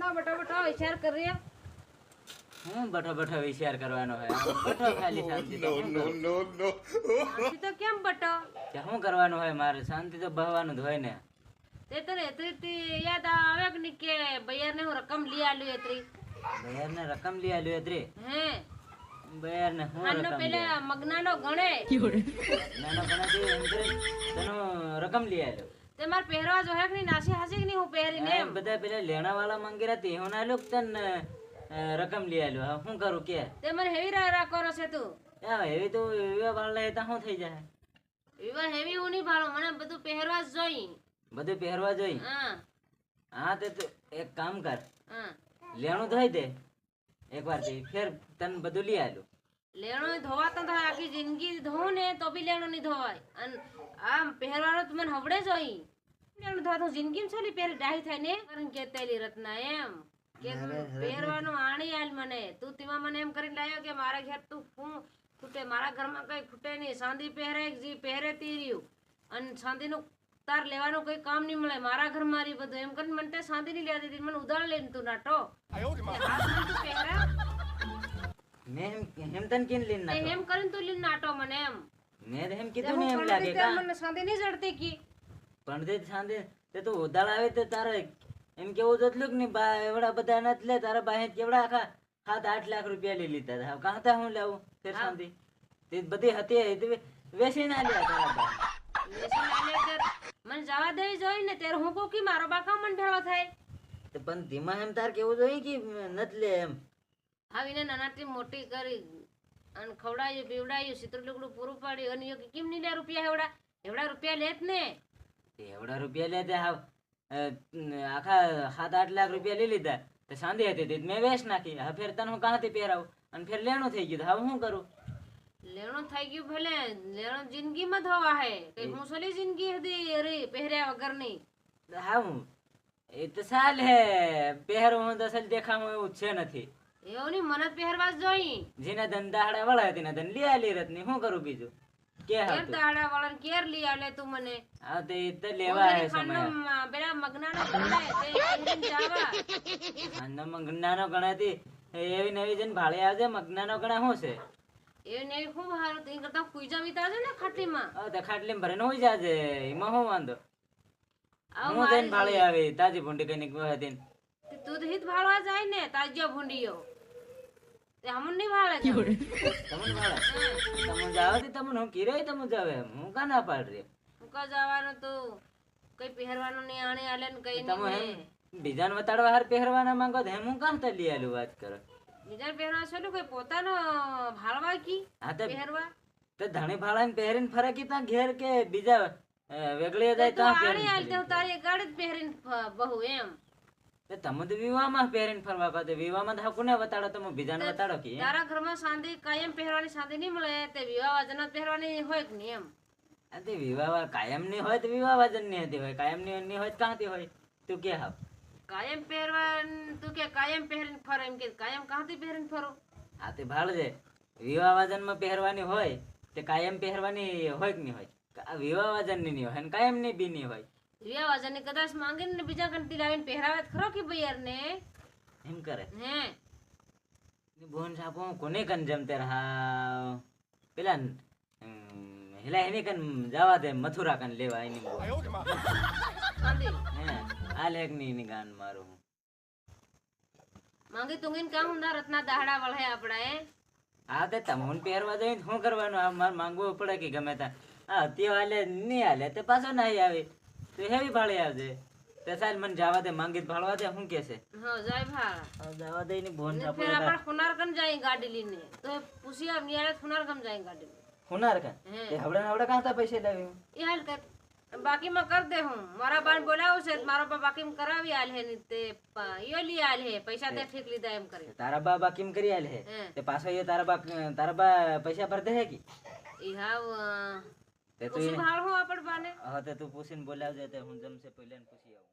इतना बड़ा बड़ा विचार कर रही है। હું બઠો બઠો વિચાર કરવાનો હોય બઠો ખાલી શાંતિ તો હું કરું? शांति तो क्या बटो કે શું કરવાનું હોય મારે શાંતિ તો બહવાનું જ હોય ને ते तो इतनी याद आवे कि नहीं के भैया ने वो रकम लिया ली इतनी બયાર ને રકમ લઈ આલ્યો અત્રે हैं બયાર ને હું अन्नो રકમ पहले मगना नो गणे નાનો ગણાથી એમ કરે તનો રકમ લઈ આલ્યો ते मार पहरवा जो है कि नहीं नासी हासी कि नहीं हूँ पहरी ने આ બધા પેલા લેણા વાળા માંગી રહ્યા તે હું ના લોક તન રકમ લઈ આલ્યો હા શું કરું કે ते मन हेवी रा करो से तू આ એવી તો એવા વાળા હતા શું થઈ જાય विवाह हेवी हूँ नहीं भालो मने બધું પહેરવા જ જોઈ બધું પહેરવા જોઈ हां હા તે તું એક કામ કર हां લેણું ધોઈ દે એકવાર થી ફેર તન બધું લઈ આલ્યું લેણો ધોવાતો તો આખી જિંદગી ધો ને તો બી લેણો નહીં ધોવાય અન આમ પહેરવાનો તો મને હવડે જોઈ લેણો ધોવા તો જિંદગી માં છોલી પહેરી ડાહી થાય ને કારણ કે તેલી રત્ના એમ કે પહેરવાનો આણી આલ મને તું તેમાં મને એમ કરીને લાયો કે મારા ઘેર તું હું ખૂટે મારા ઘરમાં કઈ ખૂટે નહીં સાંધી પહેરે જી પહેરે તીર્યું અન સાંધીનું તાર લેવાનું કઈ કામ નહીં મળે મારા ઘર મારી બધું એમ કરીને મને તે સાંધી નહીં લેતી હતી મને ઉધાર લઈને તું નાટો તું પહેરા મેં એમ તન કેમ લઈને તે નાખો એમ કરીને તું લઈને નાટો મને એમ મેં તો એમ કીધું ને એમ લાગે કા મને સાંધી નહીં જડતી કી પણ તે સાંજે તે તો ઉધાળ આવે તે તારે એમ કેવું તો એટલું ને બા એવડા બધા નથી લે તારા પાસે કેવડા આખા 7-8 લાખ રૂપિયા લઈ લીધા હતા કાં તા હું લાવું ફેર સાંધી તે બધી હતી તે વેચી ના લ્યા તારા પાસે લેસન આલે તે મને જવા દેવી જોઈ ને તેર હું કોકી મારો બાકા મન ભેળો થાય તે પણ ધીમા એમ તાર કેવું જોઈએ કે નથી લે એમ આવીને નાનાથી મોટી કરી અને ખવડાયું પીવડાયું સિતરું લુગડું પૂરું પાડ્યું અને યો કે કેમ નહીં લે રૂપિયા એવડા રૂપિયા લેત ને એવડા રૂપિયા લે તે હાવ આખા 7-8 લાખ રૂપિયા લઈ લીધા તે સાંધી હતી તે મેં વેચ નાખી હવે ફેર તને હું કાંથી પહેરાવું અને ફેર લેણું થઈ ગયું હવે શું કરું લેણો થઈ ગયું ભલે લેણો જિંદગીમાં ધોવા હે કઈ હું સોલી જિંદગી હતી અરે પહેર્યા વગર ની હા હું એ તો સાલ હે પહેરવું હું તો અસલ દેખાવું એવું છે નથી એવું નહીં મને જ પહેરવા જ જોઈ જેના ધંધા હાડા વળા હતી ના ધન લી આલી રત ની શું કરું બીજું કે કેર હતું દાડા વાળા કેર લઈ આલે તું મને હા તો એ તો લેવા હે સમય પેલા મગનાનો ગણે તે પહેરીને જાવા આનો મગનાનો ગણાતી એવી નવી જન ભાળે આવજે મગનાનો ગણા શું છે એ ને ખૂબ હારું તે કરતા કુઈજા વીતા છે ને ખાટીમાં હવે તો ખાટલી ભરીને હોઈ જાજે એમાં શું વાંધો આવ હું જઈને ભાળે આવી તાજી ભૂંડી કઈ નીકળવા હતી તું તો હિત ભાળવા જાય ને તાજો ભૂંડીયો તે હમણ નહીં ભાળે તમને ભાળે તમે જાવ તે તમને હું કીરે તમે જાવે હું કા ના પાડ રે હું કા જવાનું તું કઈ પહેરવાનું નહીં આણે આલે ને કઈ તમે નહીં એમ બીજાને વતાડવા હાર પહેરવાના માંગો તો હું કાં તા લઈ આલું વાત કરો બીજા પહેરવા છે કોઈ પોતાનો ભાળવા કી હા તો પહેરવા તો ધણી ભાળાને પહેરીને ફરે કે ત્યાં ઘેર કે બીજા વેગળી જાય તું ત્યાં આણે આલ પહેરીને તે તારી ગાડી જ પહેરીને બહુ એમ તો તમે તો વિવાહમાં પહેરીને ફરવા કહો તો વિવાહમાં તો કોને વતાડો તમે બીજાને વતાડો કે તારા ઘરમાં સાંધી કાયમ પહેરવાની સાંધી નહીં મળે તે વિવાહ વાજન પહેરવાની હોય કે નહીં એમ આ તે વિવાહ કાયમ ની હોય તો વિવાહ વાજન ની હતી હોય કાયમ ની હોય તો કાંથી હોય તું કે હાવ કાયમ પહેરવા તું કે કાયમ પહેરીને ફરો એમ કે કાયમ કાંથી પહેરીને ફરો આ તે ભાળજે વિવાહ વાજનમાં પહેરવાની હોય તે કાયમ પહેરવાની હોય કે નહીં હોય આ વિવાહ વાજનની નહીં હોય અને કાયમ ની બી નહીં હોય વિવાહ વાજન કદાચ માંગીને ને બીજા કંટી લાવીને પહેરાવે તો ખરો કે ભૈયાર ને એમ કરે હે બોન સાપો કોને કન જમતે રહા પેલા હેલા એને કન જવા દે મથુરા કન લેવા એની સાંધી હે આ લેખ ની ગાન મારું માંગી તુંગીને કામ ના રત્ના દાહડા વળે આપડા એ હા તે તમોન પહેરવા જઈને શું કરવાનું આ મારે માંગવું પડે કે ગમે ત્યાં હા તે હાલે નહીં હાલે તે પાછો નહીં આવે તો હેવી ભાડે આવજે તે સાલ મને જવા દે માંગી ભાળવા દે શું કે છે હા જાય ભાડા જવા દે ની બોન ને સાપો फिर अपन खुनार कन जाए गाड़ी लेने तो पूछिए अब नियारे खुनार कम जाए गाड़ी में હુનાર કા તે હવડે કાં તા પૈસે લાવી ये हाल कर बाकी मैं कर दे हूँ मारा बान बोला उसे मारो बा बाकी में करावी आल है नहीं ते यो ली आल है पैसा ते ठीक लीधा एम करे તારા બા બાકી કરી આલે હે હે. તે પાછો એ તારા બા પૈસા ભર દે હે કે इहा તે તું उसी भाड़ हूँ अपन बाने હા તે તું પૂછીને બોલાવજે તે હું જમશે પહેલા ને પૂછી આવું